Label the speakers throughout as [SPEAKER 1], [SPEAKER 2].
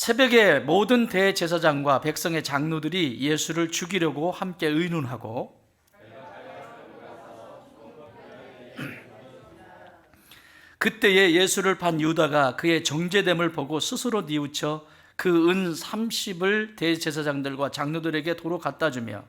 [SPEAKER 1] 새벽에 모든 대제사장과 백성의 장로들이 예수를 죽이려고 함께 의논하고 그때에 예수를 판 유다가 그의 정죄됨을 보고 스스로 뉘우쳐 그 은 30을 대제사장들과 장로들에게 도로 갖다 주며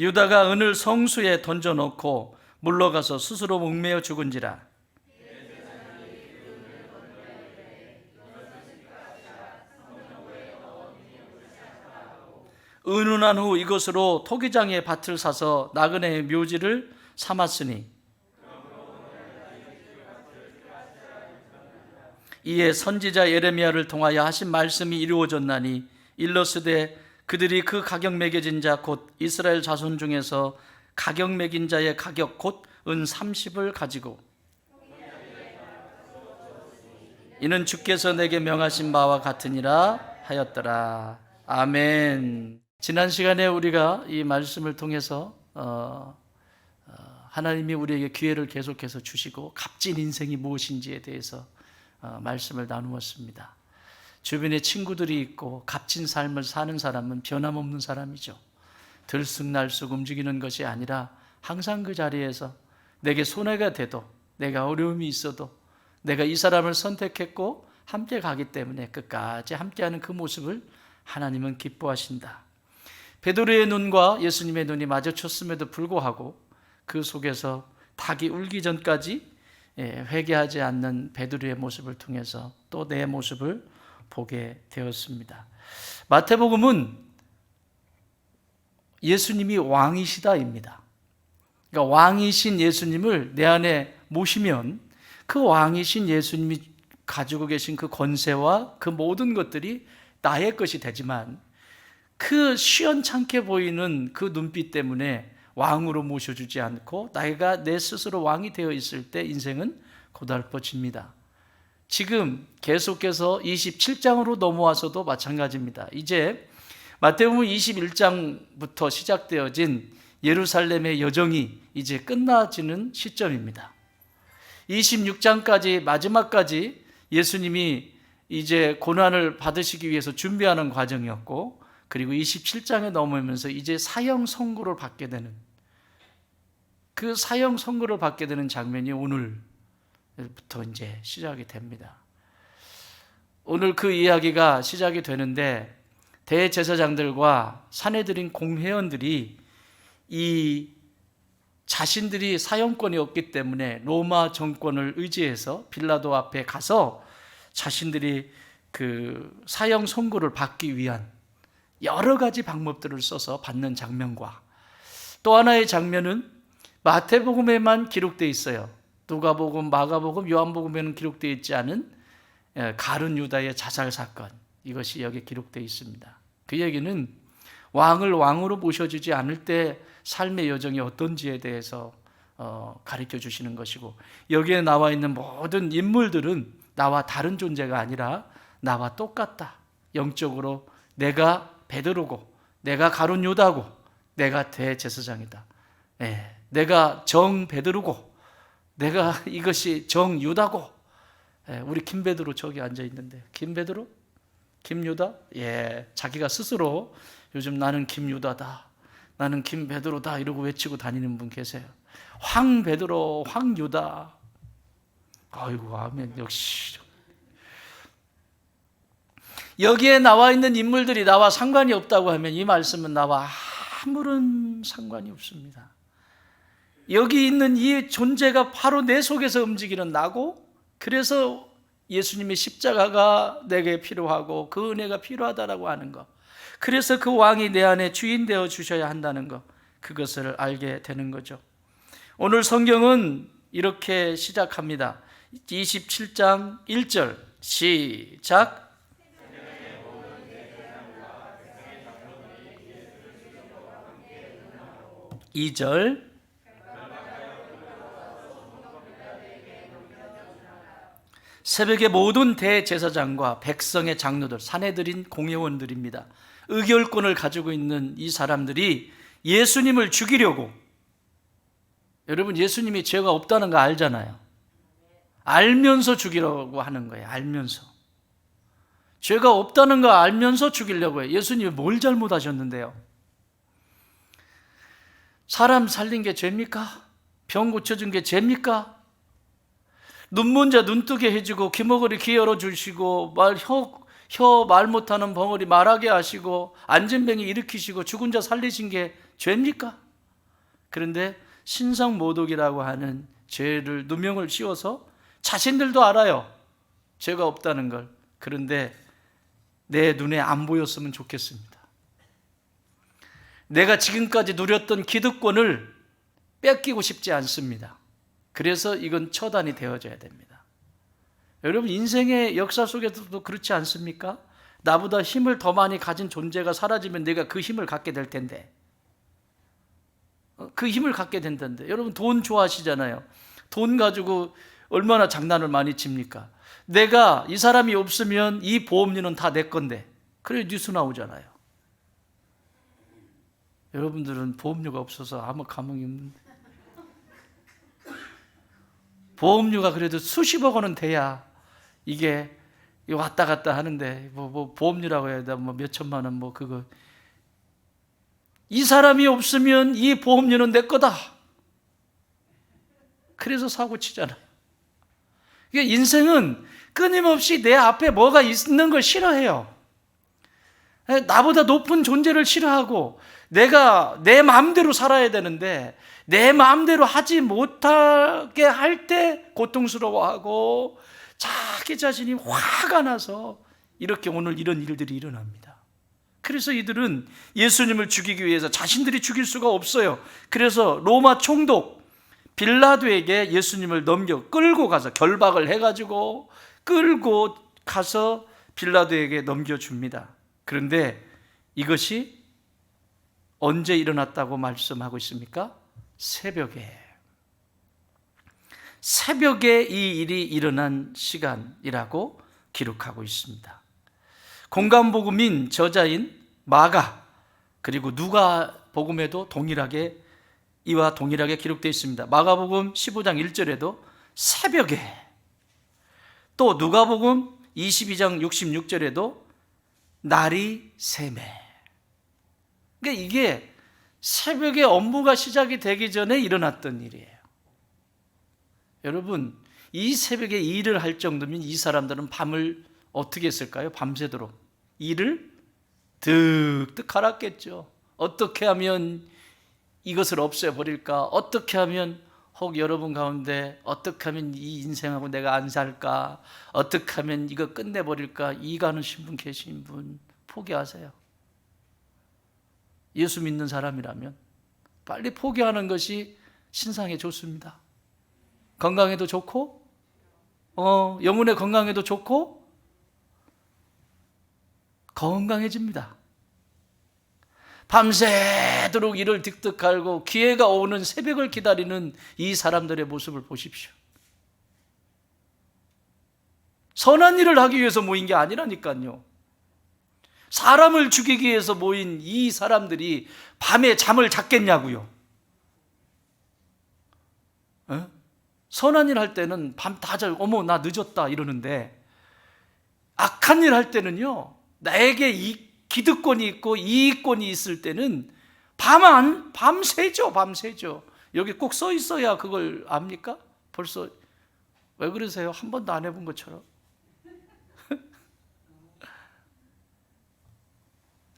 [SPEAKER 1] 유다가 은을 성수에 던져놓고 물러가서 스스로 목매어 죽은지라. 의논한 후 이것으로 토기장의 밭을 사서 나그네의 묘지를 삼았으니 이에 선지자 예레미야를 통하여 하신 말씀이 이루어졌나니 일러스되 그들이 그 가격 매겨진 자 곧 이스라엘 자손 중에서 가격 매긴 자의 가격 곧 은 30을 가지고 이는 주께서 내게 명하신 바와 같으니라 하였더라. 아멘. 지난 시간에 우리가 이 말씀을 통해서 하나님이 우리에게 기회를 계속해서 주시고 값진 인생이 무엇인지에 대해서 말씀을 나누었습니다. 주변에 친구들이 있고 값진 삶을 사는 사람은 변함없는 사람이죠. 들쑥날쑥 움직이는 것이 아니라 항상 그 자리에서 내게 손해가 돼도 내가 어려움이 있어도 내가 이 사람을 선택했고 함께 가기 때문에 끝까지 함께하는 그 모습을 하나님은 기뻐하신다. 베드로의 눈과 예수님의 눈이 마주쳤음에도 불구하고 그 속에서 닭이 울기 전까지 회개하지 않는 베드로의 모습을 통해서 또 내 모습을 보게 되었습니다. 마태복음은 예수님이 왕이시다입니다. 그러니까 왕이신 예수님을 내 안에 모시면 그 왕이신 예수님이 가지고 계신 그 권세와 그 모든 것들이 나의 것이 되지만 그 시원찮게 보이는 그 눈빛 때문에 왕으로 모셔주지 않고 내가 내 스스로 왕이 되어 있을 때 인생은 고달퍼집니다. 지금 계속해서 27장으로 넘어와서도 마찬가지입니다. 이제 마태복음 21장부터 시작되어진 예루살렘의 여정이 이제 끝나지는 시점입니다. 26장까지 마지막까지 예수님이 이제 고난을 받으시기 위해서 준비하는 과정이었고 그리고 27장에 넘으면서 이제 사형 선고를 받게 되는 그 사형 선고를 받게 되는 장면이 오늘부터 이제 시작이 됩니다. 오늘 그 이야기가 시작이 되는데 대제사장들과 산헤드린 공회원들이 이 자신들이 사형권이 없기 때문에 로마 정권을 의지해서 빌라도 앞에 가서 자신들이 그 사형 선고를 받기 위한 여러 가지 방법들을 써서 받는 장면과 또 하나의 장면은 마태복음에만 기록되어 있어요. 누가복음, 마가복음, 요한복음에는 기록되어 있지 않은 가룟 유다의 자살 사건, 이것이 여기에 기록되어 있습니다. 그 얘기는 왕을 왕으로 모셔주지 않을 때 삶의 여정이 어떤지에 대해서 가르쳐 주시는 것이고 여기에 나와 있는 모든 인물들은 나와 다른 존재가 아니라 나와 똑같다. 영적으로 내가 베드로고 내가 가룟 유다고 내가 대제사장이다. 내가 정 베드로고 내가 이것이 정 유다고. 우리 김 베드로 저기 앉아 있는데 김 베드로? 김 유다? 자기가 스스로 요즘 나는 김 유다다. 나는 김 베드로다 이러고 외치고 다니는 분 계세요. 황 베드로, 황 유다. 아이고 아멘. 역시 여기에 나와 있는 인물들이 나와 상관이 없다고 하면 이 말씀은 나와 아무런 상관이 없습니다. 여기 있는 이 존재가 바로 내 속에서 움직이는 나고 그래서 예수님의 십자가가 내게 필요하고 그 은혜가 필요하다라고 하는 것, 그래서 그 왕이 내 안에 주인 되어 주셔야 한다는 것, 그것을 알게 되는 거죠. 오늘 성경은 이렇게 시작합니다. 27장 1절 시작. 2절 새벽에 모든 대제사장과 백성의 장로들, 산헤드린 공회원들입니다. 의결권을 가지고 있는 이 사람들이 예수님을 죽이려고. 여러분, 예수님이 죄가 없다는 거 알잖아요. 알면서 죽이려고 하는 거예요. 알면서. 죄가 없다는 거 알면서 죽이려고 해요. 예수님이 뭘 잘못하셨는데요? 사람 살린 게 죄입니까? 병 고쳐준 게 죄입니까? 눈먼 자 눈뜨게 해주고 귀머거리 귀 열어주시고 혀 말 못하는 벙어리 말하게 하시고 안진병이 일으키시고 죽은 자 살리신 게 죄입니까? 그런데 신성모독이라고 하는 죄를 누명을 씌워서 자신들도 알아요. 죄가 없다는 걸. 그런데 내 눈에 안 보였으면 좋겠습니다. 내가 지금까지 누렸던 기득권을 뺏기고 싶지 않습니다. 그래서 이건 처단이 되어져야 됩니다. 여러분, 인생의 역사 속에서도 그렇지 않습니까? 나보다 힘을 더 많이 가진 존재가 사라지면 내가 그 힘을 갖게 될 텐데, 그 힘을 갖게 된다는데. 여러분, 돈 좋아하시잖아요. 돈 가지고 얼마나 장난을 많이 칩니까? 내가 이 사람이 없으면 이 보험료는 다 내 건데. 그래 뉴스 나오잖아요. 여러분들은 보험료가 없어서 아무 감흥이 없는데, 보험료가 그래도 수십억 원은 돼야 이게 왔다 갔다 하는데, 뭐 보험료라고 해야 돼, 뭐 몇천만 원, 뭐 그거. 이 사람이 없으면 이 보험료는 내 거다. 그래서 사고 치잖아. 그러니까 인생은 끊임없이 내 앞에 뭐가 있는 걸 싫어해요. 나보다 높은 존재를 싫어하고, 내가 내 마음대로 살아야 되는데 내 마음대로 하지 못하게 할 때 고통스러워하고 자기 자신이 화가 나서 이렇게 오늘 이런 일들이 일어납니다. 그래서 이들은 예수님을 죽이기 위해서 자신들이 죽일 수가 없어요. 그래서 로마 총독 빌라도에게 예수님을 끌고 가서 결박을 해가지고 끌고 가서 빌라도에게 넘겨줍니다. 그런데 이것이 언제 일어났다고 말씀하고 있습니까? 새벽에 이 일이 일어난 시간이라고 기록하고 있습니다. 공간복음인 저자인 마가 그리고 누가복음에도 이와 동일하게 기록되어 있습니다. 마가복음 15장 1절에도 새벽에, 또 누가복음 22장 66절에도 날이 새매. 그러니까 이게 새벽에 업무가 시작이 되기 전에 일어났던 일이에요. 여러분, 이 새벽에 일을 할 정도면 이 사람들은 밤을 어떻게 했을까요? 밤새도록 일을 득득 갈았겠죠. 어떻게 하면 이것을 없애버릴까? 어떻게 하면 혹 여러분 가운데 어떻게 하면 이 인생하고 내가 안 살까? 어떻게 하면 이거 끝내버릴까? 이 가는 분 계신 분 포기하세요. 예수 믿는 사람이라면 빨리 포기하는 것이 신상에 좋습니다. 건강에도 좋고, 영혼의 건강에도 좋고, 건강해집니다. 밤새도록 이를 득득 갈고 기회가 오는 새벽을 기다리는 이 사람들의 모습을 보십시오. 선한 일을 하기 위해서 모인 게 아니라니까요. 사람을 죽이기 위해서 모인 이 사람들이 밤에 잠을 잤겠냐고요. 선한 일 할 때는 밤 다 자고 어머 나 늦었다 이러는데, 악한 일 할 때는요, 나에게 이 기득권이 있고 이익권이 있을 때는 밤새죠. 여기 꼭 써 있어야 그걸 압니까? 벌써 왜 그러세요? 한 번도 안 해본 것처럼.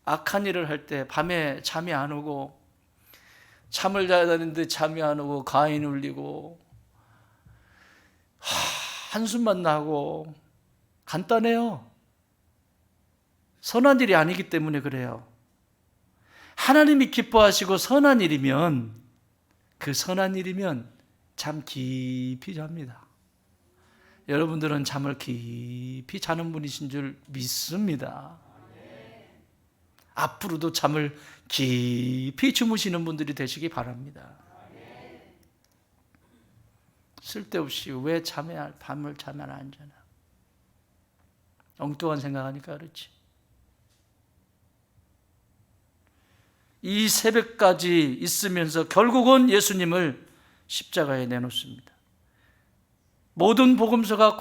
[SPEAKER 1] 악한 일을 할 때 밤에 잠이 안 오고, 잠을 자야 되는데 잠이 안 오고 가인 울리고 한숨만 나고, 간단해요. 선한 일이 아니기 때문에 그래요. 하나님이 기뻐하시고 선한 일이면, 그 선한 일이면 잠 깊이 잡니다. 여러분들은 잠을 깊이 자는 분이신 줄 믿습니다. 앞으로도 잠을 깊이 주무시는 분들이 되시기 바랍니다. 쓸데없이 왜 밤을 잠에 안 자나? 엉뚱한 생각하니까 그렇지. 이 새벽까지 있으면서 결국은 예수님을 십자가에 내놓습니다. 모든 복음서가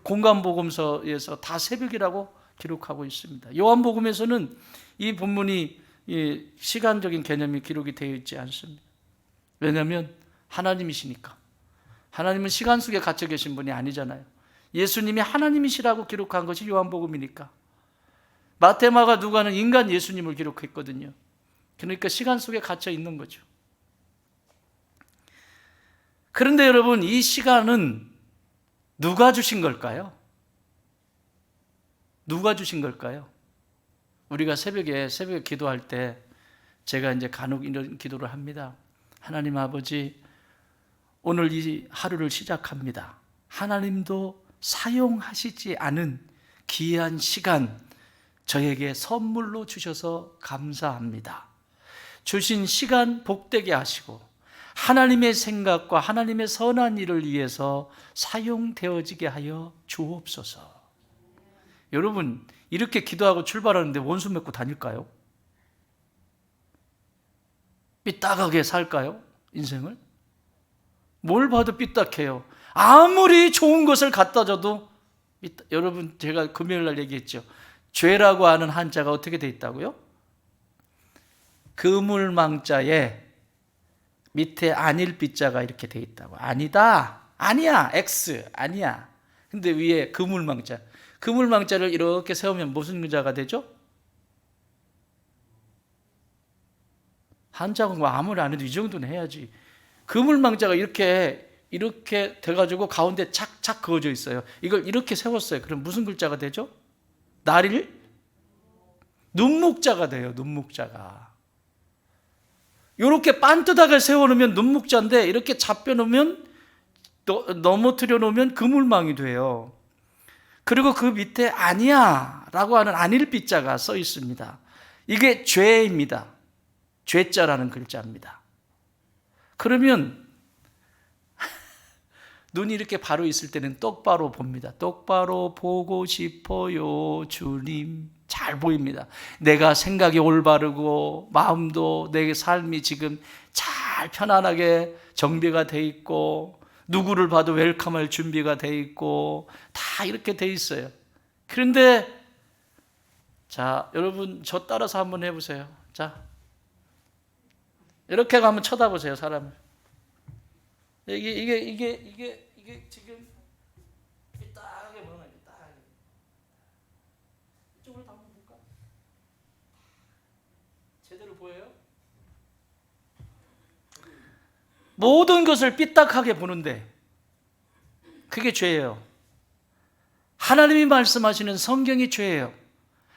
[SPEAKER 1] 공간 복음서에서 다 새벽이라고 기록하고 있습니다. 요한복음에서는 이 본문이 시간적인 개념이 기록이 되어 있지 않습니다. 왜냐하면 하나님이시니까. 하나님은 시간 속에 갇혀 계신 분이 아니잖아요. 예수님이 하나님이시라고 기록한 것이 요한복음이니까. 마태, 마가, 누가는 인간 예수님을 기록했거든요. 그러니까 시간 속에 갇혀 있는 거죠. 그런데 여러분, 이 시간은 누가 주신 걸까요? 누가 주신 걸까요? 우리가 새벽에 기도할 때 제가 이제 간혹 이런 기도를 합니다. 하나님 아버지, 오늘 이 하루를 시작합니다. 하나님도 사용하시지 않은 귀한 시간 저에게 선물로 주셔서 감사합니다. 주신 시간 복되게 하시고 하나님의 생각과 하나님의 선한 일을 위해서 사용되어지게 하여 주옵소서. 여러분, 이렇게 기도하고 출발하는데 원수 맺고 다닐까요? 삐딱하게 살까요? 인생을? 뭘 봐도 삐딱해요. 아무리 좋은 것을 갖다 줘도 여러분, 제가 금요일 날 얘기했죠. 죄라고 하는 한자가 어떻게 돼 있다고요? 그물망자에 밑에 아닐 빗자가 이렇게 돼 있다고. 아니다, 아니야, X, 아니야. 근데 위에 그물망자. 그물망자를 이렇게 세우면 무슨 문자가 되죠? 한자가 아무리 안 해도 이 정도는 해야지. 그물망자가 이렇게 돼가지고 가운데 착착 그어져 있어요. 이걸 이렇게 세웠어요. 그럼 무슨 글자가 되죠? 날일? 눈목자가 돼요. 눈목자가. 이렇게 반듯하게 세워놓으면 눈목자인데 이렇게 잡혀놓으면 넘어뜨려 놓으면 그물망이 돼요. 그리고 그 밑에 아니야 라고 하는 아닐빛자가 써 있습니다. 이게 죄입니다. 죄자라는 글자입니다. 그러면 눈이 이렇게 바로 있을 때는 똑바로 봅니다. 똑바로 보고 싶어요, 주님. 잘 보입니다. 내가 생각이 올바르고 마음도 내 삶이 지금 잘 편안하게 정비가 돼 있고 누구를 봐도 웰컴할 준비가 돼 있고 다 이렇게 돼 있어요. 그런데 자, 여러분 저 따라서 한번 해보세요. 자, 이렇게 한번 쳐다보세요, 사람을. 이게 지금 삐딱하게 보는 거예요. 삐딱하게. 이쪽으로 한번 볼까? 제대로 보여요? 모든 것을 삐딱하게 보는데 그게 죄예요. 하나님이 말씀하시는 성경이 죄예요.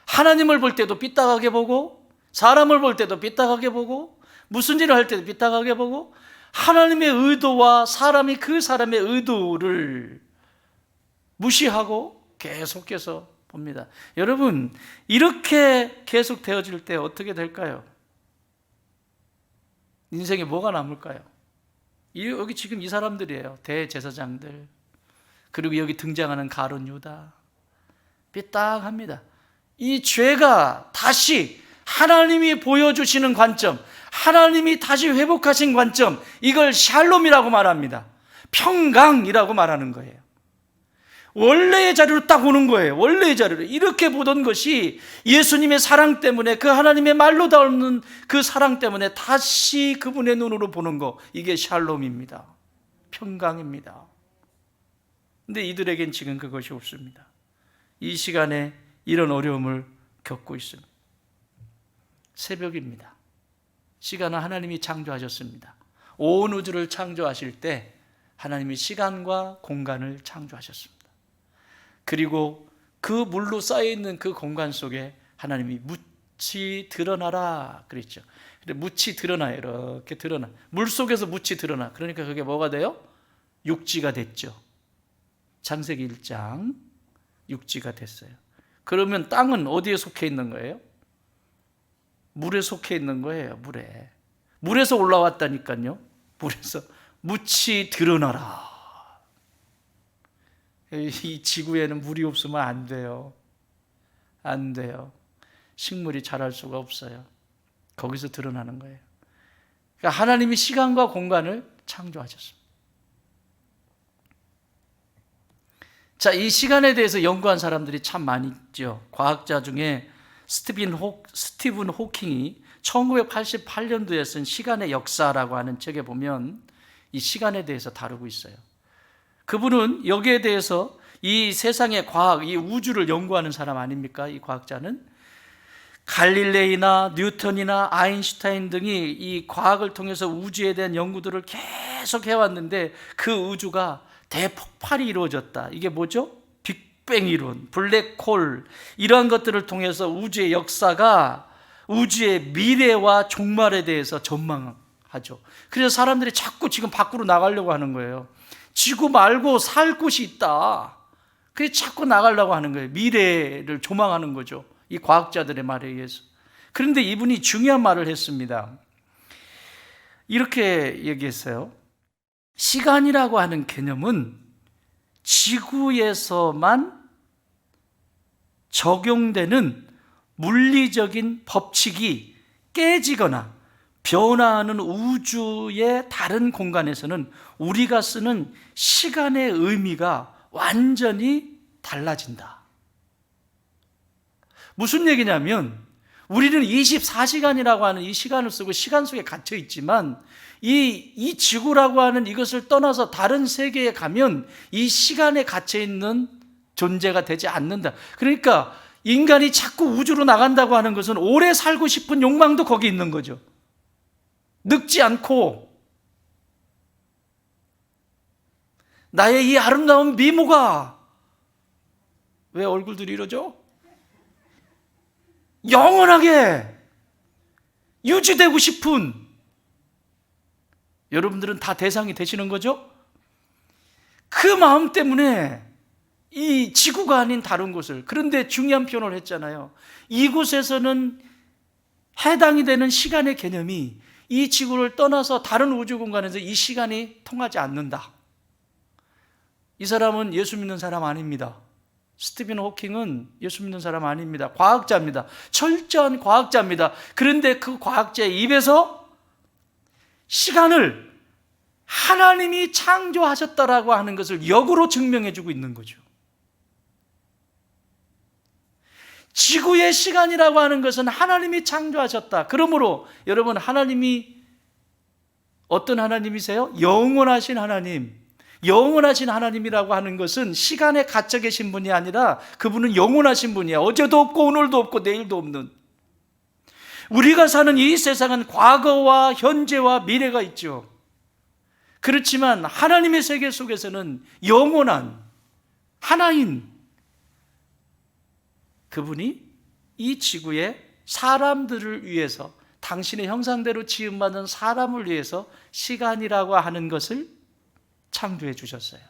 [SPEAKER 1] 하나님을 볼 때도 삐딱하게 보고 사람을 볼 때도 삐딱하게 보고 무슨 일을 할 때도 삐딱하게 보고 하나님의 의도와 사람이 그 사람의 의도를 무시하고 계속해서 봅니다. 여러분, 이렇게 계속 되어질 때 어떻게 될까요? 인생에 뭐가 남을까요? 여기 지금 이 사람들이에요. 대제사장들. 그리고 여기 등장하는 가룟 유다. 삐딱합니다. 이 죄가 다시 하나님이 보여주시는 관점, 하나님이 다시 회복하신 관점, 이걸 샬롬이라고 말합니다. 평강이라고 말하는 거예요. 원래의 자리로 딱 오는 거예요. 원래의 자리로. 이렇게 보던 것이 예수님의 사랑 때문에, 그 하나님의 말로 닿는 그 사랑 때문에 다시 그분의 눈으로 보는 거, 이게 샬롬입니다. 평강입니다. 근데 이들에겐 지금 그것이 없습니다. 이 시간에 이런 어려움을 겪고 있습니다. 새벽입니다. 시간은 하나님이 창조하셨습니다. 온 우주를 창조하실 때 하나님이 시간과 공간을 창조하셨습니다. 그리고 그 물로 쌓여있는 그 공간 속에 하나님이 묻이 드러나라 그랬죠. 묻이 드러나요. 이렇게 드러나. 물 속에서 묻이 드러나. 그러니까 그게 뭐가 돼요? 육지가 됐죠. 창세기 1장 육지가 됐어요. 그러면 땅은 어디에 속해 있는 거예요? 물에 속해 있는 거예요. 물에서 올라왔다니까요. 물에서 묻이 드러나라. 이 지구에는 물이 없으면 안 돼요. 안 돼요. 식물이 자랄 수가 없어요. 거기서 드러나는 거예요. 그러니까 하나님이 시간과 공간을 창조하셨습니다. 자, 이 시간에 대해서 연구한 사람들이 참 많이 있죠. 과학자 중에 스티븐 호킹이 1988년도에 쓴 시간의 역사라고 하는 책에 보면 이 시간에 대해서 다루고 있어요. 그분은 여기에 대해서 이 세상의 과학, 이 우주를 연구하는 사람 아닙니까? 이 과학자는 갈릴레이나 뉴턴이나 아인슈타인 등이 이 과학을 통해서 우주에 대한 연구들을 계속 해왔는데 그 우주가 대폭발이 이루어졌다. 이게 뭐죠? 빅뱅 이론, 블랙홀, 이러한 것들을 통해서 우주의 역사가, 우주의 미래와 종말에 대해서 전망하죠. 그래서 사람들이 자꾸 지금 밖으로 나가려고 하는 거예요. 지구 말고 살 곳이 있다. 그래서 자꾸 나가려고 하는 거예요. 미래를 조망하는 거죠, 이 과학자들의 말에 의해서. 그런데 이분이 중요한 말을 했습니다. 이렇게 얘기했어요. 시간이라고 하는 개념은 지구에서만 적용되는 물리적인 법칙이 깨지거나 변화하는 우주의 다른 공간에서는 우리가 쓰는 시간의 의미가 완전히 달라진다. 무슨 얘기냐면 우리는 24시간이라고 하는 이 시간을 쓰고 시간 속에 갇혀 있지만 이 지구라고 하는 이것을 떠나서 다른 세계에 가면 이 시간에 갇혀 있는 존재가 되지 않는다. 그러니까 인간이 자꾸 우주로 나간다고 하는 것은 오래 살고 싶은 욕망도 거기 있는 거죠. 늙지 않고 나의 이 아름다운 미모가, 왜 얼굴들이 이러죠? 영원하게 유지되고 싶은, 여러분들은 다 대상이 되시는 거죠? 그 마음 때문에 이 지구가 아닌 다른 곳을, 그런데 중요한 표현을 했잖아요. 이곳에서는 해당이 되는 시간의 개념이 이 지구를 떠나서 다른 우주 공간에서 이 시간이 통하지 않는다. 이 사람은 예수 믿는 사람 아닙니다. 스티븐 호킹은 예수 믿는 사람 아닙니다. 과학자입니다. 철저한 과학자입니다. 그런데 그 과학자의 입에서 시간을 하나님이 창조하셨다라고 하는 것을 역으로 증명해주고 있는 거죠. 지구의 시간이라고 하는 것은 하나님이 창조하셨다. 그러므로 여러분, 하나님이 어떤 하나님이세요? 영원하신 하나님. 영원하신 하나님이라고 하는 것은 시간에 갇혀 계신 분이 아니라 그분은 영원하신 분이야. 어제도 없고 오늘도 없고 내일도 없는. 우리가 사는 이 세상은 과거와 현재와 미래가 있죠. 그렇지만 하나님의 세계 속에서는 영원한 하나인 그분이 이 지구에 사람들을 위해서, 당신의 형상대로 지음받은 사람을 위해서 시간이라고 하는 것을 창조해 주셨어요.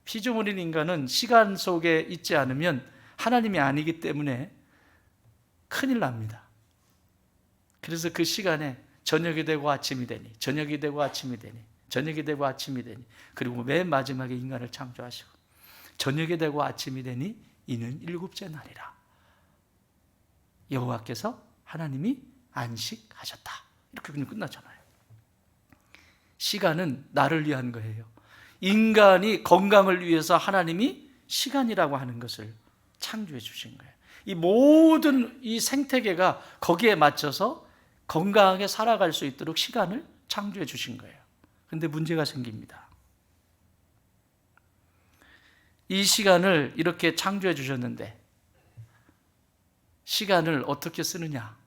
[SPEAKER 1] 피조물인 인간은 시간 속에 있지 않으면 하나님이 아니기 때문에 큰일 납니다. 그래서 그 시간에 저녁이 되고 아침이 되니, 저녁이 되고 아침이 되니, 저녁이 되고 아침이 되니, 그리고 맨 마지막에 인간을 창조하시고 저녁이 되고 아침이 되니 이는 일곱째 날이라. 여호와께서 하나님이 안식하셨다. 이렇게 그냥 끝나잖아요. 시간은 나를 위한 거예요. 인간이 건강을 위해서 하나님이 시간이라고 하는 것을 창조해 주신 거예요. 이 모든 이 생태계가 거기에 맞춰서 건강하게 살아갈 수 있도록 시간을 창조해 주신 거예요. 그런데 문제가 생깁니다. 이 시간을 이렇게 창조해 주셨는데 시간을 어떻게 쓰느냐?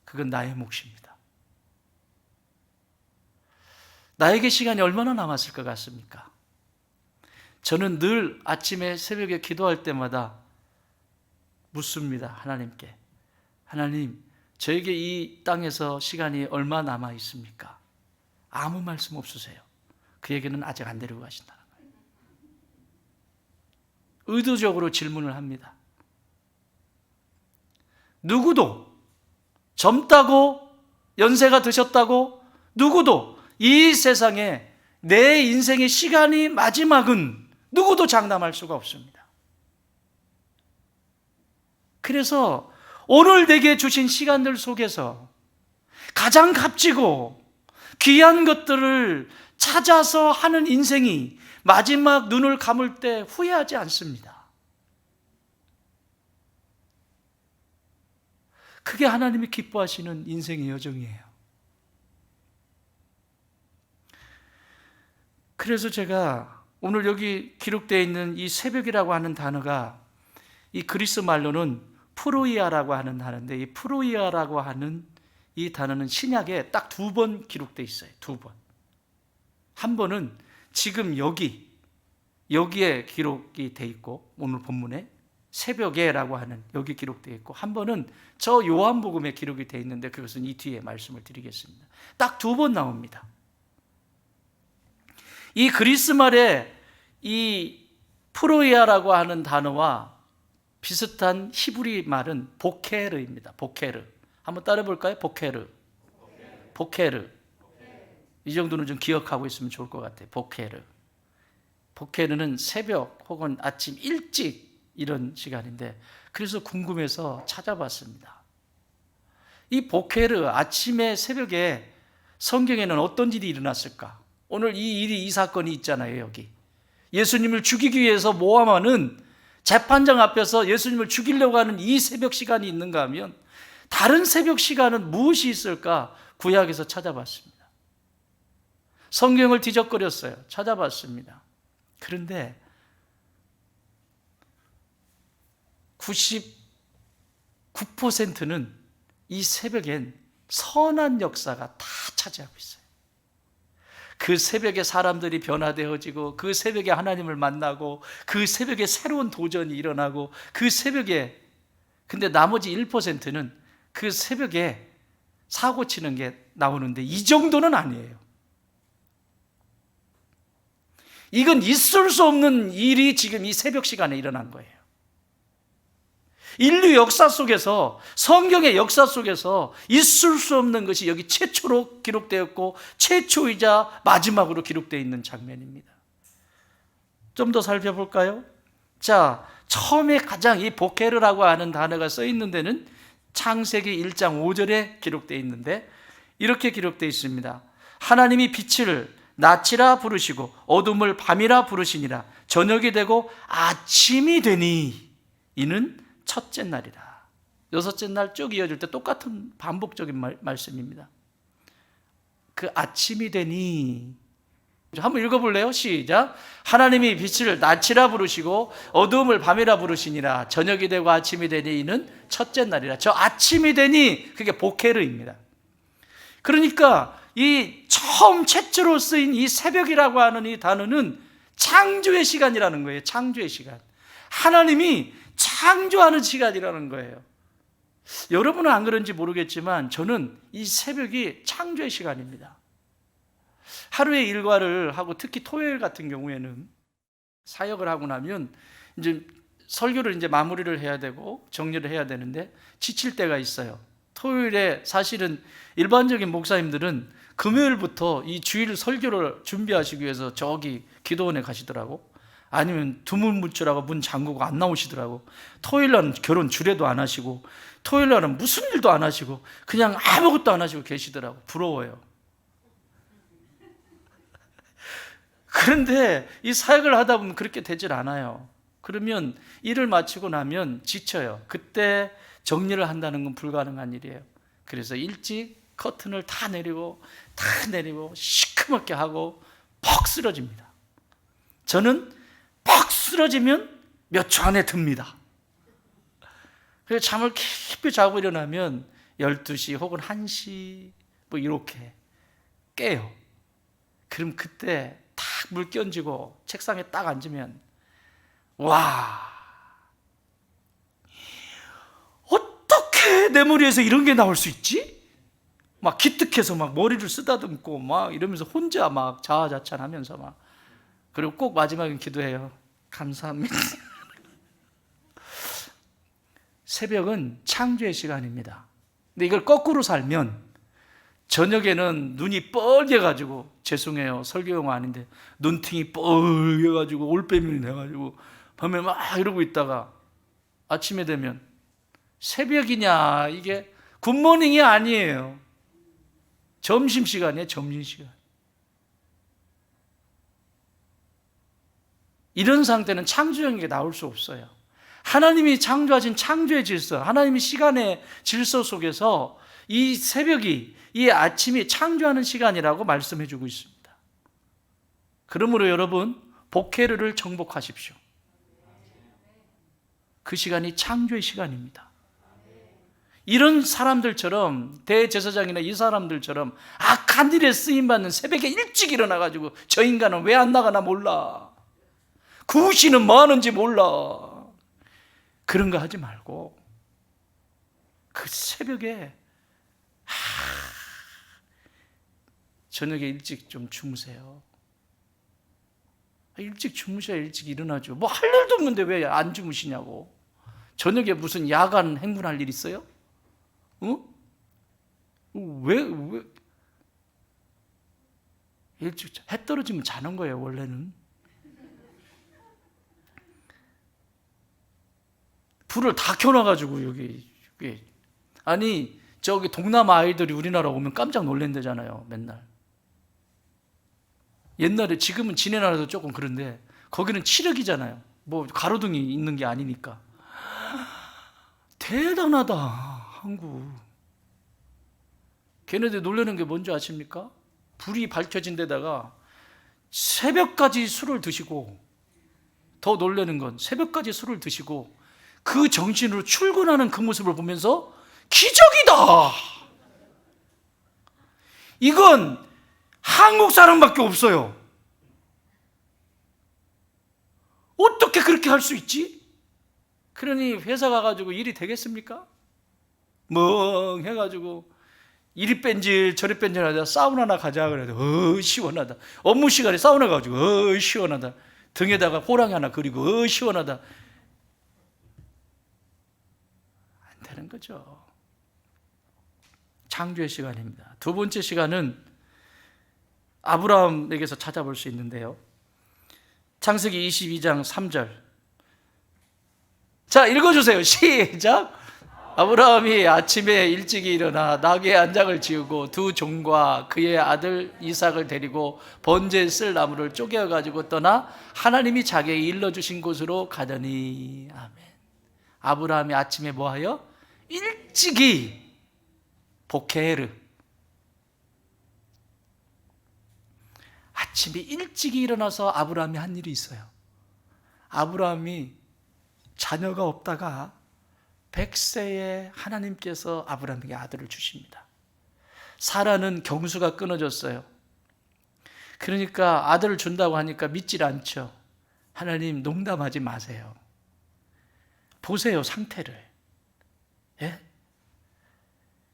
[SPEAKER 1] 그건 나의 몫입니다. 나에게 시간이 얼마나 남았을 것 같습니까? 저는 늘 아침에 새벽에 기도할 때마다 묻습니다. 하나님께. 하나님, 저에게 이 땅에서 시간이 얼마 남아 있습니까? 아무 말씀 없으세요. 그에게는 아직 안 데리고 가신다는 거예요. 의도적으로 질문을 합니다. 누구도 젊다고, 연세가 드셨다고, 누구도 이 세상에 내 인생의 시간이 마지막은 누구도 장담할 수가 없습니다. 그래서 오늘 내게 주신 시간들 속에서 가장 값지고 귀한 것들을 찾아서 하는 인생이 마지막 눈을 감을 때 후회하지 않습니다. 그게 하나님이 기뻐하시는 인생의 여정이에요. 그래서 제가 오늘 여기 기록되어 있는 이 새벽이라고 하는 단어가 이 그리스 말로는 프로이아라고 하는 단어인데, 이 프로이아라고 하는 이 단어는 신약에 딱 2번 기록되어 있어요. 2번. 한 번은 지금 여기에 기록이 되어 있고, 오늘 본문에 새벽에라고 하는 여기 기록되어 있고, 한 번은 저 요한복음에 기록이 되어 있는데 그것은 이 뒤에 말씀을 드리겠습니다. 딱 2번 나옵니다. 이 그리스 말에 이 프로이아라고 하는 단어와 비슷한 히브리 말은 보케르입니다. 보케르. 한번 따라 볼까요? 보케르. 이 정도는 좀 기억하고 있으면 좋을 것 같아요. 보케르는 새벽 혹은 아침 일찍 이런 시간인데, 그래서 궁금해서 찾아봤습니다. 이 보케르, 아침에 새벽에 성경에는 어떤 일이 일어났을까? 오늘 이 사건이 있잖아요. 여기 예수님을 죽이기 위해서 모함하는 재판장 앞에서 예수님을 죽이려고 하는 이 새벽 시간이 있는가 하면, 다른 새벽 시간은 무엇이 있을까? 구약에서 찾아봤습니다. 성경을 뒤적거렸어요. 찾아봤습니다. 그런데 99%는 이 새벽엔 선한 역사가 다 차지하고 있어요. 그 새벽에 사람들이 변화되어지고, 그 새벽에 하나님을 만나고, 그 새벽에 새로운 도전이 일어나고, 그 새벽에, 근데 나머지 1%는 그 새벽에 사고 치는 게 나오는데, 이 정도는 아니에요. 이건 있을 수 없는 일이 지금 이 새벽 시간에 일어난 거예요. 인류 역사 속에서, 성경의 역사 속에서 있을 수 없는 것이 여기 최초로 기록되었고, 최초이자 마지막으로 기록되어 있는 장면입니다. 좀 더 살펴볼까요? 자, 처음에 가장 이 보케르라고 하는 단어가 써 있는 데는 창세기 1장 5절에 기록되어 있는데, 이렇게 기록되어 있습니다. 하나님이 빛을 낮이라 부르시고 어둠을 밤이라 부르시니라. 저녁이 되고 아침이 되니 이는 첫째 날이라. 여섯째 날 쭉 이어질 때 똑같은 반복적인 말씀입니다. 그 아침이 되니, 한번 읽어볼래요? 시작. 하나님이 빛을 낮이라 부르시고 어두움을 밤이라 부르시니라. 저녁이 되고 아침이 되니 이는 첫째 날이라. 저 아침이 되니, 그게 보케르입니다. 그러니까 이 처음 최초로 쓰인 이 새벽이라고 하는 이 단어는 창조의 시간이라는 거예요. 창조의 시간. 하나님이 창조하는 시간이라는 거예요. 여러분은 안 그런지 모르겠지만 저는 이 새벽이 창조의 시간입니다. 하루의 일과를 하고, 특히 토요일 같은 경우에는 사역을 하고 나면 이제 설교를 이제 마무리를 해야 되고 정리를 해야 되는데 지칠 때가 있어요. 토요일에 사실은 일반적인 목사님들은 금요일부터 이 주일 설교를 준비하시기 위해서 저기 기도원에 가시더라고. 아니면 두문무출하고 문 잠그고 안 나오시더라고. 토요일날은 결혼 주례도 안 하시고, 토요일날은 무슨 일도 안 하시고 그냥 아무것도 안 하시고 계시더라고. 부러워요. 그런데 이 사역을 하다 보면 그렇게 되질 않아요. 그러면 일을 마치고 나면 지쳐요. 그때 정리를 한다는 건 불가능한 일이에요. 그래서 일찍 커튼을 다 내리고 시커멓게 하고 퍽 쓰러집니다. 저는 퍽 쓰러지면 몇 초 안에 듭니다. 그래서 잠을 깊이 자고 일어나면 12시 혹은 1시 뭐 이렇게 깨요. 그럼 그때 딱 물 끼얹고 책상에 딱 앉으면, 와, 어떻게 내 머리에서 이런 게 나올 수 있지? 막 기특해서 막 머리를 쓰다듬고 막 이러면서 혼자 막 자아자찬하면서 막, 그리고 꼭 마지막엔 기도해요. 감사합니다. 새벽은 창조의 시간입니다. 근데 이걸 거꾸로 살면 저녁에는 눈이 뻘개가지고, 죄송해요, 설교용어 아닌데 눈팅이 뻘개가지고 올빼미를 내가지고 밤에 막 이러고 있다가 아침에 되면 새벽이냐, 이게 굿모닝이 아니에요. 점심시간이에요, 점심시간. 이런 상태는 창조형에게 나올 수 없어요. 하나님이 창조하신 창조의 질서, 하나님이 시간의 질서 속에서 이 새벽이, 이 아침이 창조하는 시간이라고 말씀해 주고 있습니다. 그러므로 여러분, 복회를 정복하십시오. 그 시간이 창조의 시간입니다. 이런 사람들처럼, 대제사장이나 이 사람들처럼 악한 일에 쓰임받는 새벽에 일찍 일어나가지고 저 인간은 왜 안 나가나 몰라, 구시는 뭐 하는지 몰라, 그런 거 하지 말고 그 새벽에 저녁에 일찍 좀 주무세요. 일찍 주무셔야 일찍 일어나죠. 뭐 할 일도 없는데 왜 안 주무시냐고. 저녁에 무슨 야간 행군할 일 있어요? 왜 일찍, 해 떨어지면 자는 거예요 원래는. 불을 다 켜놔가지고 여기 아니 저기 동남아 아이들이 우리나라 오면 깜짝 놀란대잖아요 맨날. 옛날에, 지금은 지네 나라도 조금 그런데 거기는 칠흑이잖아요. 뭐 가로등이 있는 게 아니니까. 대단하다 한국. 걔네들 놀라는 게 뭔지 아십니까? 불이 밝혀진 데다가 새벽까지 술을 드시고, 더 놀라는 건 새벽까지 술을 드시고 그 정신으로 출근하는 그 모습을 보면서 기적이다, 이건 한국 사람밖에 없어요. 어떻게 그렇게 할 수 있지? 그러니 회사 가가지고 일이 되겠습니까? 멍해가지고 이리 뺀질 저리 뺀질 하자. 사우나나 가자 그래도 시원하다. 업무 시간에 사우나 가가지고 시원하다. 등에다가 호랑이 하나 그리고 시원하다. 안 되는 거죠. 창조의 시간입니다. 두 번째 시간은 아브라함에게서 찾아볼 수 있는데요, 창세기 22장 3절. 자, 읽어주세요. 시작. 아브라함이 아침에 일찍이 일어나 나귀의 안장을 지우고 두 종과 그의 아들 이삭을 데리고 번제에 쓸 나무를 쪼개어가지고 떠나 하나님이 자기에게 일러주신 곳으로 가더니. 아멘. 아브라함이 아침에 뭐하여? 일찍이 복회를, 아침에 일찍이 일어나서 아브라함이 한 일이 있어요. 아브라함이 자녀가 없다가 100세에 하나님께서 아브라함에게 아들을 주십니다. 사라는 경수가 끊어졌어요. 그러니까 아들을 준다고 하니까 믿질 않죠. 하나님 농담하지 마세요. 보세요 상태를. 예?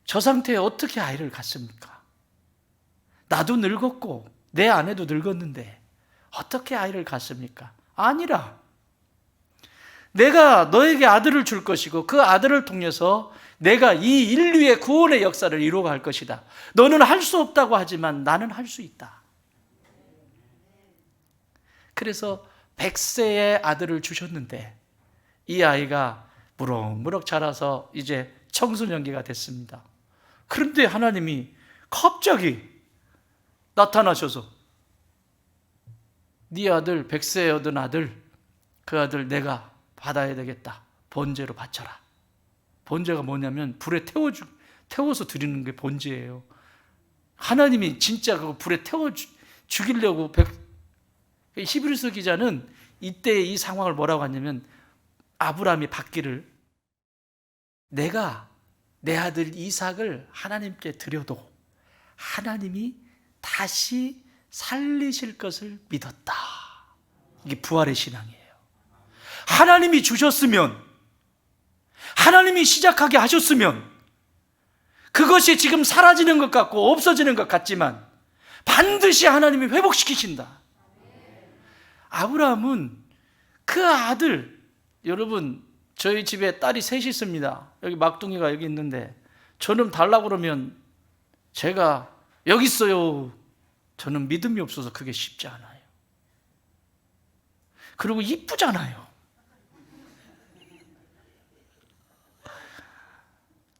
[SPEAKER 1] 저 상태에 어떻게 아이를 갖습니까? 나도 늙었고 내 아내도 늙었는데 어떻게 아이를 갖습니까? 아니라 내가 너에게 아들을 줄 것이고 그 아들을 통해서 내가 이 인류의 구원의 역사를 이루어갈 것이다. 너는 할 수 없다고 하지만 나는 할 수 있다. 그래서 100세의 아들을 주셨는데 이 아이가 무럭무럭 자라서 이제 청소년기가 됐습니다. 그런데 하나님이 갑자기 나타나셔서 네 아들, 100세에 얻은 아들, 그 아들 내가 받아야 되겠다. 번제로 바쳐라. 번제가 뭐냐면 불에 태워서 드리는 게 번제예요. 하나님이 진짜 그 불에 태워 죽이려고 히브리서 기자는 이때 이 상황을 뭐라고 하냐면, 아브라함이 받기를, 내가 내 아들 이삭을 하나님께 드려도 하나님이 다시 살리실 것을 믿었다. 이게 부활의 신앙이에요. 하나님이 주셨으면, 하나님이 시작하게 하셨으면 그것이 지금 사라지는 것 같고 없어지는 것 같지만 반드시 하나님이 회복시키신다. 아브라함은 그 아들, 여러분 저희 집에 딸이 셋이 있습니다. 여기 막둥이가 여기 있는데 저는 달라고 그러면 제가 여기 있어요. 저는 믿음이 없어서 그게 쉽지 않아요. 그리고 이쁘잖아요.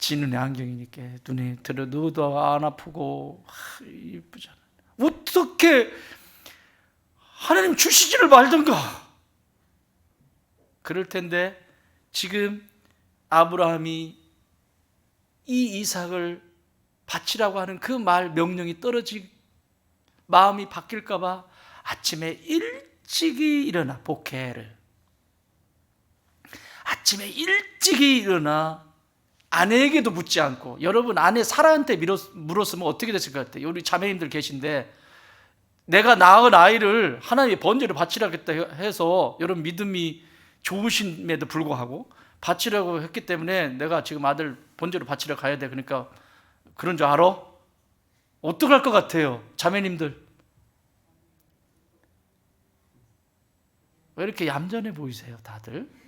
[SPEAKER 1] 지 눈에 안경이니까 눈에 들어 넣어도 안 아프고 이쁘잖아. 어떻게 하나님 주시지를 말던가. 그럴 텐데 지금 아브라함이 이 이삭을 바치라고 하는 그 말 명령이 떨어지 마음이 바뀔까 봐 아침에 일찍이 일어나, 복회를 아침에 일찍이 일어나 아내에게도 묻지 않고, 여러분 아내 사라한테 물었으면 어떻게 됐을 것 같아요? 우리 자매님들 계신데 내가 낳은 아이를 하나님의 번제를 바치라겠다 해서 여러분 믿음이 좋으심에도 불구하고 바치라고 했기 때문에 내가 지금 아들 번제로 바치러 가야 돼. 그러니까 그런 줄 알아? 어떡할 것 같아요? 자매님들 왜 이렇게 얌전해 보이세요 다들?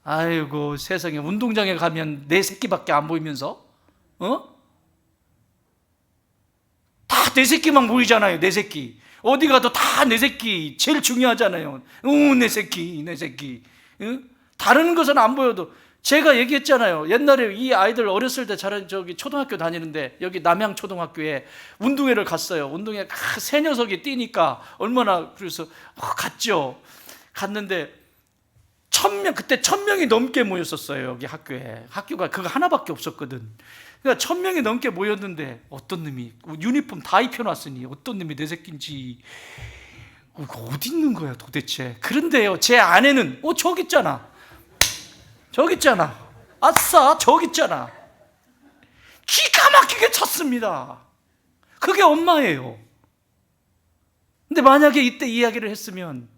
[SPEAKER 1] 아이고 세상에, 운동장에 가면 내 새끼밖에 안 보이면서 다 내 새끼만 보이잖아요. 내 새끼 어디 가도 다 내 새끼 제일 중요하잖아요. 내 새끼 내 새끼. 다른 것은 안 보여도, 제가 얘기했잖아요. 옛날에 이 아이들 어렸을 때 저기 초등학교 다니는데 여기 남양 초등학교에 운동회를 갔어요. 운동회 새 녀석이 뛰니까 얼마나, 그래서 갔죠. 갔는데 1000명, 그때 1000명이 넘게 모였었어요. 여기 학교에. 학교가 그거 하나밖에 없었거든. 그러니까 1000명이 넘게 모였는데 어떤 놈이 유니폼 다 입혀놨으니 어떤 놈이 내 새끼인지 어디 있는 거야 도대체. 그런데요, 제 아내는 저기 있잖아, 저기 있잖아, 아싸 저기 있잖아, 기가 막히게 쳤습니다. 그게 엄마예요. 근데 만약에 이때 이야기를 했으면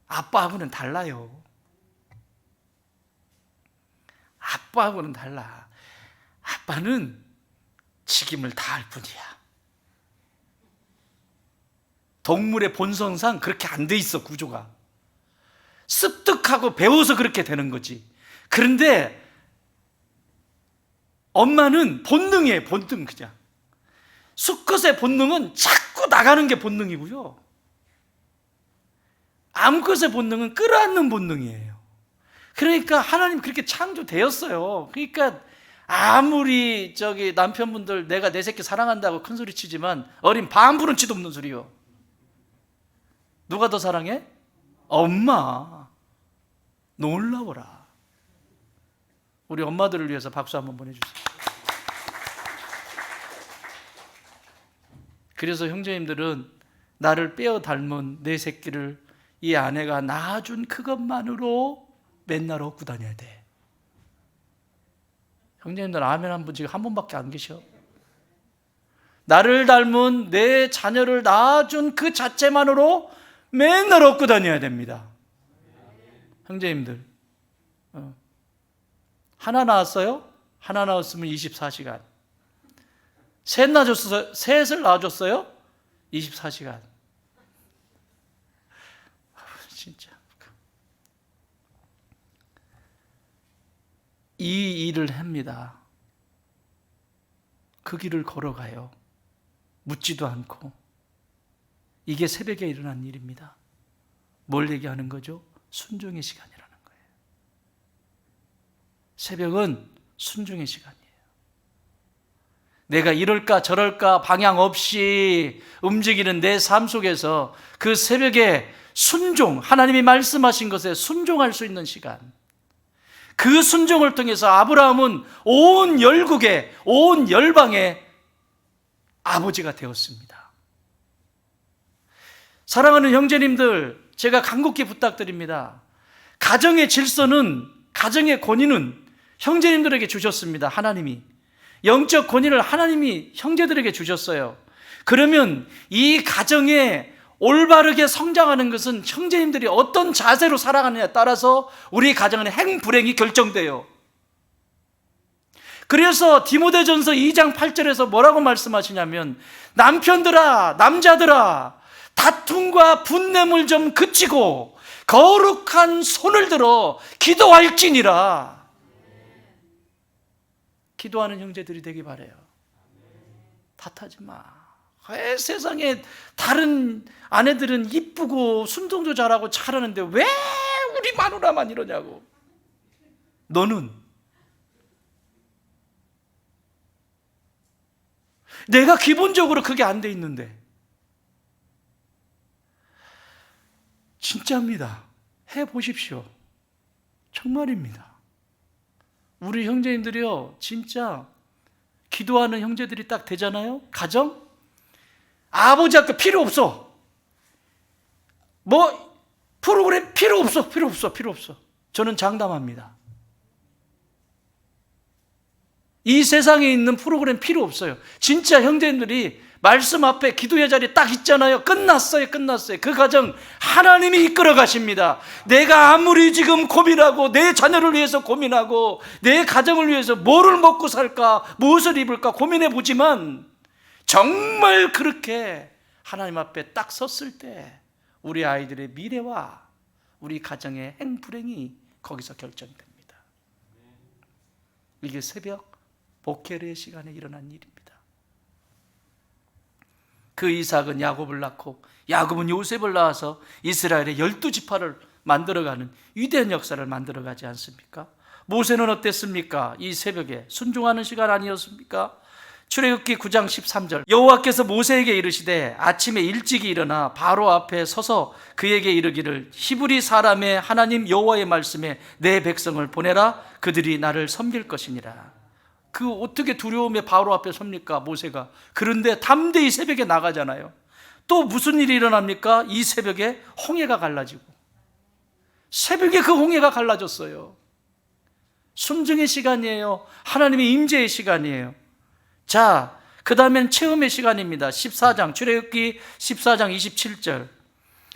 [SPEAKER 1] 아빠하고는 달라요. 아빠하고는 달라. 아빠는 책임을 다할 뿐이야. 동물의 본성상 그렇게 안 돼 있어, 구조가. 습득하고 배워서 그렇게 되는 거지. 그런데 엄마는 본능이에요. 본능. 그냥 수컷의 본능은 자꾸 나가는 게 본능이고요, 암컷의 본능은 끌어안는 본능이에요. 그러니까 하나님 그렇게 창조되었어요. 그러니까 아무리 저기 남편분들 내가 내 새끼 사랑한다고 큰 소리 치지만 어린 반부는 치도 없는 소리요. 누가 더 사랑해? 엄마. 놀라워라. 우리 엄마들을 위해서 박수 한번 보내주세요. 그래서 형제님들은 나를 빼어 닮은 내 새끼를 이 아내가 낳아준 그것만으로 맨날 업고 다녀야 돼. 형제님들 아멘 한 분 지금 한 분밖에 안 계셔. 나를 닮은 내 자녀를 낳아준 그 자체만으로 맨날 업고 다녀야 됩니다. 형제님들 하나 낳았어요? 하나 낳았으면 24시간. 셋을 낳아줬어요? 24시간. 진짜 이 일을 합니다. 그 길을 걸어가요. 묻지도 않고. 이게 새벽에 일어난 일입니다. 뭘 얘기하는 거죠? 순종의 시간이라는 거예요. 새벽은 순종의 시간이에요. 내가 이럴까 저럴까 방향 없이 움직이는 내 삶 속에서 그 새벽에 순종, 하나님이 말씀하신 것에 순종할 수 있는 시간. 그 순종을 통해서 아브라함은 온 열국에, 온 열방의 아버지가 되었습니다. 사랑하는 형제님들, 제가 간곡히 부탁드립니다. 가정의 질서는, 가정의 권위는 형제님들에게 주셨습니다. 하나님이. 영적 권위를 하나님이 형제들에게 주셨어요. 그러면 이 가정에 올바르게 성장하는 것은 형제님들이 어떤 자세로 살아가느냐에 따라서 우리 가정의 행불행이 결정돼요. 그래서 디모데전서 2장 8절에서 뭐라고 말씀하시냐면, 남편들아, 남자들아, 다툼과 분냄을 좀 그치고 거룩한 손을 들어 기도할지니라. 기도하는 형제들이 되기 바라요. 탓하지 마. 왜 세상에 다른 아내들은 이쁘고 순종도 잘하고 잘하는데 왜 우리 마누라만 이러냐고. 너는 내가 기본적으로 그게 안 돼 있는데. 진짜입니다. 해보십시오. 정말입니다. 우리 형제님들이요, 진짜 기도하는 형제들이 딱 되잖아요. 가정? 아버지 학교 필요 없어. 뭐 프로그램 필요 없어. 저는 장담합니다. 이 세상에 있는 프로그램 필요 없어요. 진짜 형제님들이 말씀 앞에 기도의 자리 딱 있잖아요. 끝났어요. 그 가정 하나님이 이끌어 가십니다. 내가 아무리 지금 고민하고 내 자녀를 위해서 고민하고 내 가정을 위해서 뭐를 먹고 살까, 무엇을 입을까 고민해 보지만 정말 그렇게 하나님 앞에 딱 섰을 때 우리 아이들의 미래와 우리 가정의 행불행이 거기서 결정됩니다. 이게 새벽 보케르의 시간에 일어난 일입니다. 그 이삭은 야곱을 낳고 야곱은 요셉을 낳아서 이스라엘의 12지파를 만들어가는 위대한 역사를 만들어가지 않습니까? 모세는 어땠습니까? 이 새벽에 순종하는 시간 아니었습니까? 출애굽기 9장 13절 여호와께서 모세에게 이르시되 아침에 일찍이 일어나 바로 앞에 서서 그에게 이르기를 히브리 사람의 하나님 여호와의 말씀에 내 백성을 보내라. 그들이 나를 섬길 것이니라. 그 어떻게 두려움에 바로 앞에 섭니까? 모세가. 그런데 담대히 새벽에 나가잖아요. 또 무슨 일이 일어납니까? 이 새벽에 홍해가 갈라지고, 새벽에 그 홍해가 갈라졌어요. 순종의 시간이에요. 하나님의 임재의 시간이에요. 자, 그 다음엔 체험의 시간입니다. 14장 출애굽기 14장 27절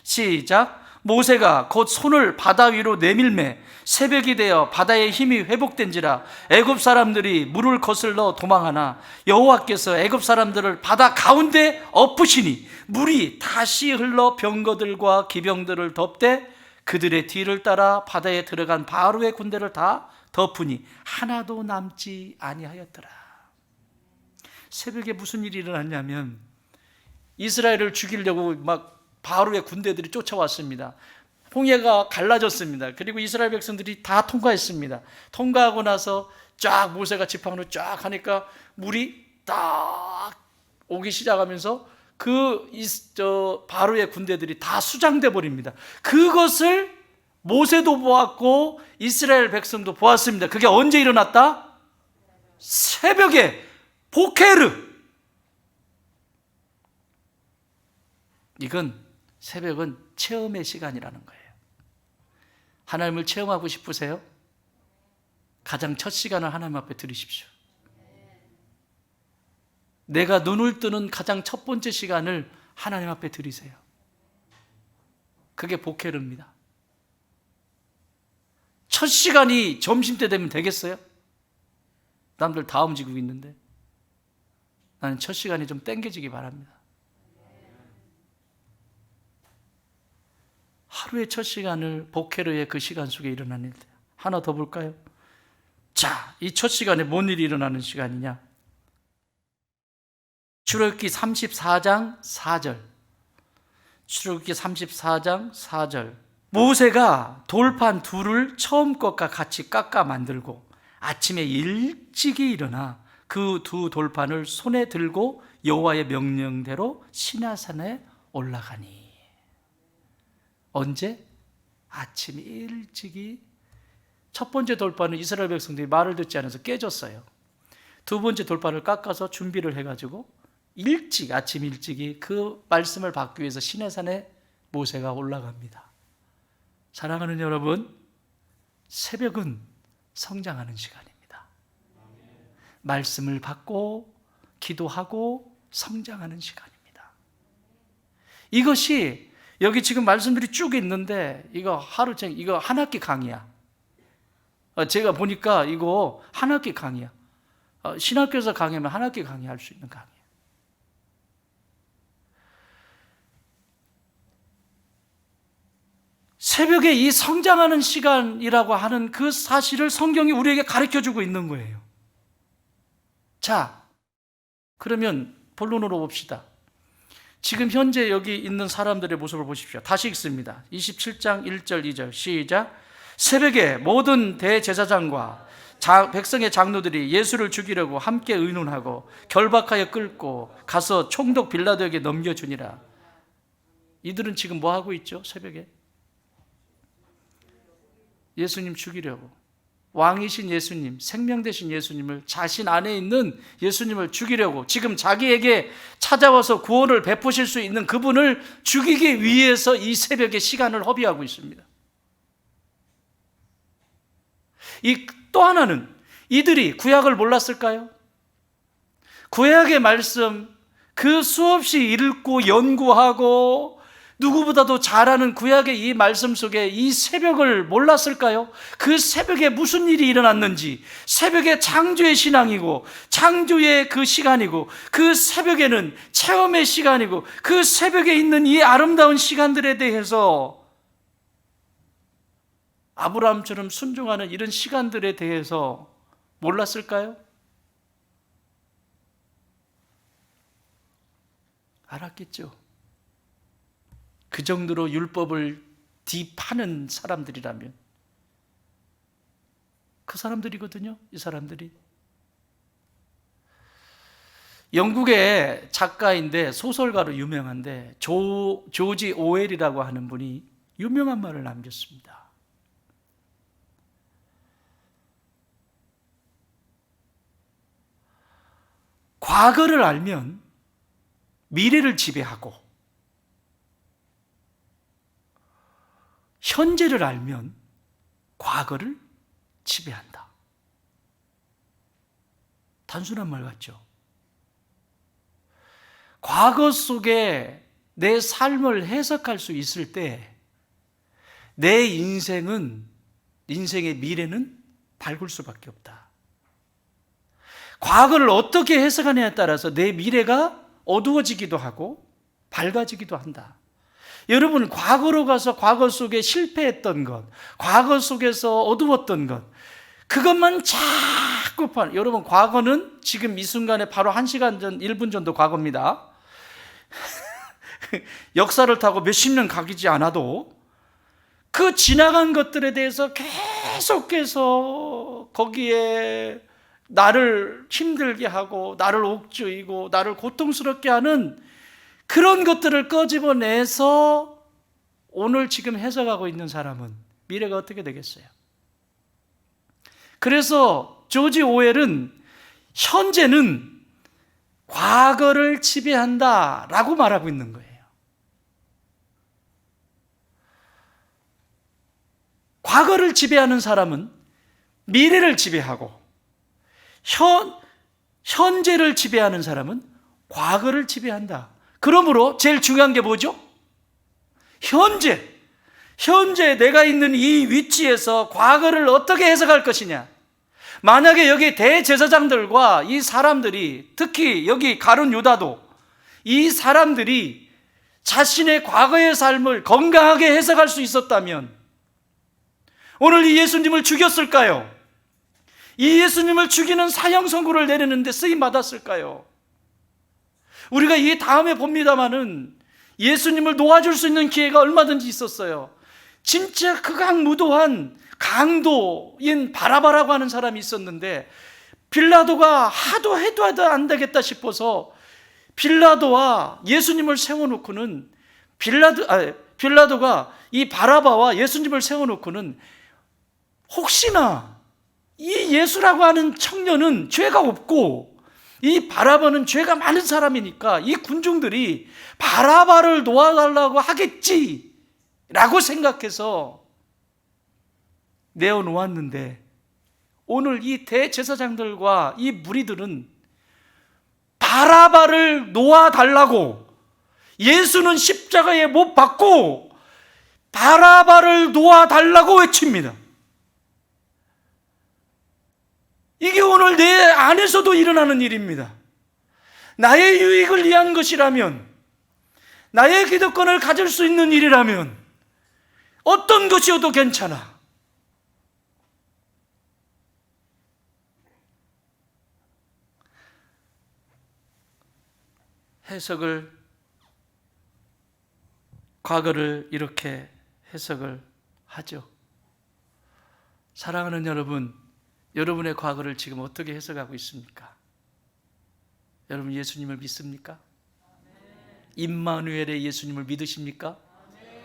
[SPEAKER 1] 시작. 모세가 곧 손을 바다 위로 내밀매 새벽이 되어 바다의 힘이 회복된지라 애굽 사람들이 물을 거슬러 도망하나 여호와께서 애굽 사람들을 바다 가운데 엎으시니 물이 다시 흘러 병거들과 기병들을 덮되 그들의 뒤를 따라 바다에 들어간 바로의 군대를 다 덮으니 하나도 남지 아니하였더라. 새벽에 무슨 일이 일어났냐면 이스라엘을 죽이려고 막 바로의 군대들이 쫓아왔습니다. 홍해가 갈라졌습니다. 그리고 이스라엘 백성들이 다 통과했습니다. 통과하고 나서 쫙 모세가 지팡이로 쫙 하니까 물이 딱 오기 시작하면서 바로의 군대들이 다 수장돼 버립니다. 그것을 모세도 보았고 이스라엘 백성도 보았습니다. 그게 언제 일어났다? 새벽에 보케르. 이건 새벽은 체험의 시간이라는 거예요. 하나님을 체험하고 싶으세요? 가장 첫 시간을 하나님 앞에 드리십시오. 내가 눈을 뜨는 가장 첫 번째 시간을 하나님 앞에 드리세요. 그게 보케르입니다. 첫 시간이 점심때 되면 되겠어요? 남들 다 움직이고 있는데 나는 첫 시간이 좀 땡겨지기 바랍니다. 하루의 첫 시간을 보케르의 그 시간 속에 일어나는 일. 하나 더 볼까요? 자, 이 첫 시간에 뭔 일이 일어나는 시간이냐? 출애굽기 34장 4절. 출애굽기 34장 4절. 모세가 돌판 둘을 처음 것과 같이 깎아 만들고 아침에 일찍이 일어나 그 두 돌판을 손에 들고 여호와의 명령대로 시나산에 올라가니. 언제? 아침 일찍이. 첫 번째 돌판은 이스라엘 백성들이 말을 듣지 않아서 깨졌어요. 두 번째 돌판을 깎아서 준비를 해가지고 아침 일찍이 그 말씀을 받기 위해서 시내산에 모세가 올라갑니다. 사랑하는 여러분, 새벽은 성장하는 시간입니다. 말씀을 받고 기도하고 성장하는 시간입니다. 이것이 여기 지금 말씀들이 쭉 있는데 이거 이거 한 학기 강의야. 제가 보니까 이거 한 학기 강의야. 신학교에서 강의하면 한 학기 강의할 수 있는 강의야. 새벽에 이 성장하는 시간이라고 하는 그 사실을 성경이 우리에게 가르쳐주고 있는 거예요. 자, 그러면 본론으로 봅시다. 지금 현재 여기 있는 사람들의 모습을 보십시오. 다시 읽습니다. 27장 1절 2절 시작. 새벽에 모든 대제사장과 백성의 장로들이 예수를 죽이려고 함께 의논하고 결박하여 끌고 가서 총독 빌라도에게 넘겨주니라. 이들은 지금 뭐 하고 있죠? 새벽에 예수님 죽이려고, 왕이신 예수님, 생명 되신 예수님을, 자신 안에 있는 예수님을 죽이려고 지금 자기에게 찾아와서 구원을 베푸실 수 있는 그분을 죽이기 위해서 이 새벽에 시간을 허비하고 있습니다. 또 하나는, 이들이 구약을 몰랐을까요? 구약의 말씀 그 수없이 읽고 연구하고 누구보다도 잘 아는 구약의 이 말씀 속에 이 새벽을 몰랐을까요? 그 새벽에 무슨 일이 일어났는지, 새벽에 창조의 신앙이고 창조의 그 시간이고, 그 새벽에는 체험의 시간이고, 그 새벽에 있는 이 아름다운 시간들에 대해서, 아브라함처럼 순종하는 이런 시간들에 대해서 몰랐을까요? 알았겠죠. 그 정도로 율법을 딥하는 사람들이라면, 그 사람들이거든요. 이 사람들이 영국의 작가인데 소설가로 유명한데 조지 오웰이라고 하는 분이 유명한 말을 남겼습니다. 과거를 알면 미래를 지배하고, 현재를 알면 과거를 지배한다. 단순한 말 같죠? 과거 속에 내 삶을 해석할 수 있을 때 내 인생의 미래는 밝을 수밖에 없다. 과거를 어떻게 해석하느냐에 따라서 내 미래가 어두워지기도 하고 밝아지기도 한다. 여러분, 과거로 가서 과거 속에 실패했던 것, 과거 속에서 어두웠던 것, 그것만 자꾸 여러분, 과거는 지금 이 순간에 바로 1시간 전, 1분 전도 과거입니다. 역사를 타고 몇십 년 가기지 않아도 그 지나간 것들에 대해서 계속해서 거기에 나를 힘들게 하고 나를 옥죄이고 나를 고통스럽게 하는 그런 것들을 끄집어내서 오늘 지금 해석하고 있는 사람은 미래가 어떻게 되겠어요? 그래서 조지 오웰은 현재는 과거를 지배한다라고 말하고 있는 거예요. 과거를 지배하는 사람은 미래를 지배하고, 현재를 지배하는 사람은 과거를 지배한다. 그러므로 제일 중요한 게 뭐죠? 현재 내가 있는 이 위치에서 과거를 어떻게 해석할 것이냐. 만약에 여기 대제사장들과 이 사람들이, 특히 여기 가룟 유다도, 이 사람들이 자신의 과거의 삶을 건강하게 해석할 수 있었다면 오늘 이 예수님을 죽였을까요? 이 예수님을 죽이는 사형 선고를 내리는데 쓰임 받았을까요? 우리가 이 다음에 봅니다마는 예수님을 놓아줄 수 있는 기회가 얼마든지 있었어요. 진짜 극악무도한 강도인 바라바라고 하는 사람이 있었는데, 빌라도가 하도 해도 안 되겠다 싶어서 빌라도와 예수님을 세워놓고는, 빌라도가 이 바라바와 예수님을 세워놓고는 혹시나 이 예수라고 하는 청년은 죄가 없고 이 바라바는 죄가 많은 사람이니까 이 군중들이 바라바를 놓아달라고 하겠지라고 생각해서 내어놓았는데, 오늘 이 대제사장들과 이 무리들은 바라바를 놓아달라고, 예수는 십자가에 못 박고 바라바를 놓아달라고 외칩니다. 이게 오늘 내 안에서도 일어나는 일입니다. 나의 유익을 위한 것이라면, 나의 기득권을 가질 수 있는 일이라면 어떤 것이어도 괜찮아. 과거를 이렇게 해석을 하죠. 사랑하는 여러분, 여러분의 과거를 지금 어떻게 해석하고 있습니까? 여러분 예수님을 믿습니까? 임마누엘의 예수님을 믿으십니까?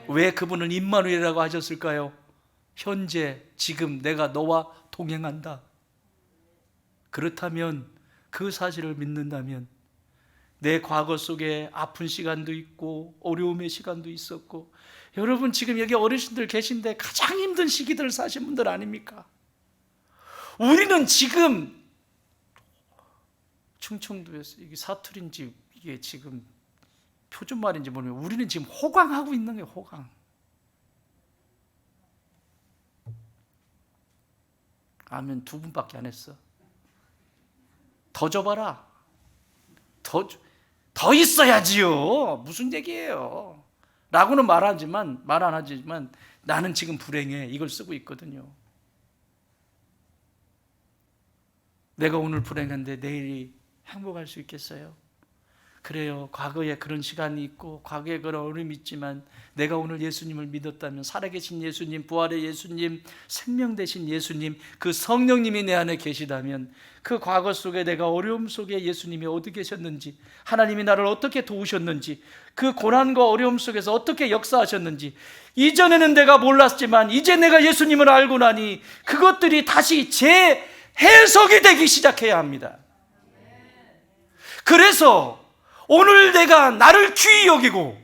[SPEAKER 1] 왜 그분은 임마누엘이라고 하셨을까요? 현재 지금 내가 너와 동행한다. 그렇다면 그 사실을 믿는다면 내 과거 속에 아픈 시간도 있고 어려움의 시간도 있었고, 여러분 지금 여기 어르신들 계신데 가장 힘든 시기들을 사신 분들 아닙니까? 우리는 지금 충청도에서 이게 사투리인지 이게 지금 표준말인지 모르겠는데 우리는 지금 호강하고 있는 거예요. 호강. 아멘. 2분밖에 안 했어. 더 줘봐라. 더 있어야지요. 무슨 얘기예요? 라고는 말 안 하지만 나는 지금 불행해. 이걸 쓰고 있거든요. 내가 오늘 불행한데 내일이 행복할 수 있겠어요? 그래요. 과거에 그런 시간이 있고 과거에 그런 어려움이 있지만 내가 오늘 예수님을 믿었다면, 살아계신 예수님, 부활의 예수님, 생명 되신 예수님, 그 성령님이 내 안에 계시다면 그 과거 속에 내가 어려움 속에 예수님이 어디 계셨는지, 하나님이 나를 어떻게 도우셨는지, 그 고난과 어려움 속에서 어떻게 역사하셨는지, 이전에는 내가 몰랐지만 이제 내가 예수님을 알고 나니 그것들이 다시 재해석이 되기 시작해야 합니다. 그래서 오늘 내가 나를 귀히 여기고,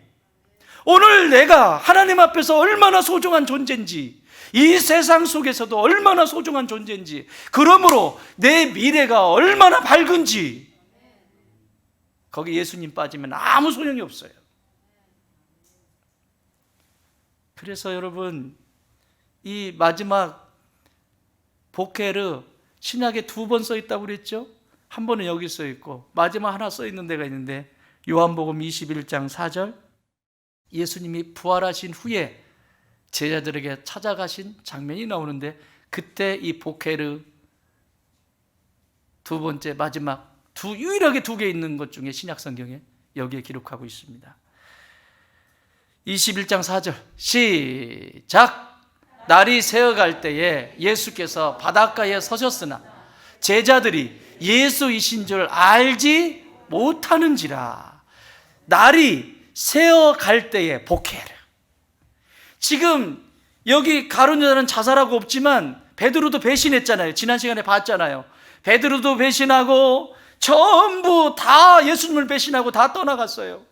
[SPEAKER 1] 오늘 내가 하나님 앞에서 얼마나 소중한 존재인지, 이 세상 속에서도 얼마나 소중한 존재인지, 그러므로 내 미래가 얼마나 밝은지, 거기 예수님 빠지면 아무 소용이 없어요. 그래서 여러분, 이 마지막 보케르, 신약에 2번 써 있다고 그랬죠? 한 번은 여기 써 있고 마지막 하나 써 있는 데가 있는데, 요한복음 21장 4절, 예수님이 부활하신 후에 제자들에게 찾아가신 장면이 나오는데, 그때 이 보케르 2번째 마지막 유일하게 2개 있는 것 중에 신약 성경에 여기에 기록하고 있습니다. 21장 4절 시작. 날이 새어갈 때에 예수께서 바닷가에 서셨으나 제자들이 예수이신 줄 알지 못하는지라. 날이 새어갈 때에 보케르. 지금 여기 가룟 여자는 자살하고 없지만 베드로도 배신했잖아요. 지난 시간에 봤잖아요. 베드로도 배신하고 전부 다 예수님을 배신하고 다 떠나갔어요.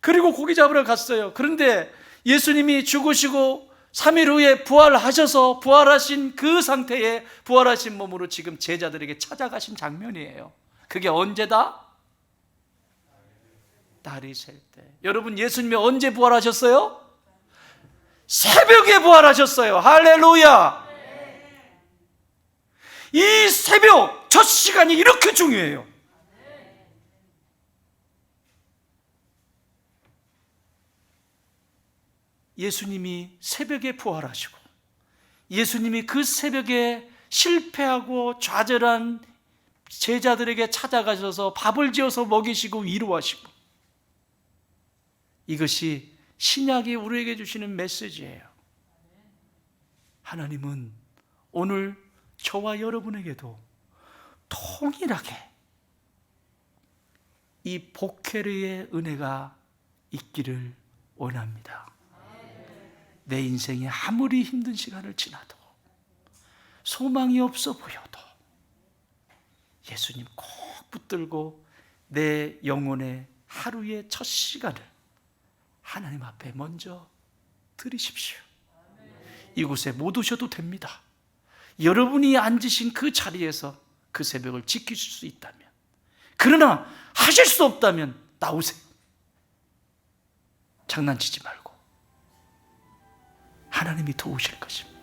[SPEAKER 1] 그리고 고기 잡으러 갔어요. 그런데 예수님이 죽으시고 3일 후에 부활하셔서 부활하신 그 상태에 부활하신 몸으로 지금 제자들에게 찾아가신 장면이에요. 그게 언제다? 날이 셀 때. 여러분, 예수님이 언제 부활하셨어요? 새벽에 부활하셨어요. 할렐루야. 이 새벽 첫 시간이 이렇게 중요해요. 예수님이 새벽에 부활하시고, 예수님이 그 새벽에 실패하고 좌절한 제자들에게 찾아가셔서 밥을 지어서 먹이시고 위로하시고, 이것이 신약이 우리에게 주시는 메시지예요. 하나님은 오늘 저와 여러분에게도 통일하게 이 보케르의 은혜가 있기를 원합니다. 내 인생에 아무리 힘든 시간을 지나도, 소망이 없어 보여도 예수님 꼭 붙들고 내 영혼의 하루의 첫 시간을 하나님 앞에 먼저 드리십시오. 이곳에 못 오셔도 됩니다. 여러분이 앉으신 그 자리에서 그 새벽을 지키실 수 있다면, 그러나 하실 수 없다면 나오세요. 장난치지 말고 하나님이 도우실 것입니다.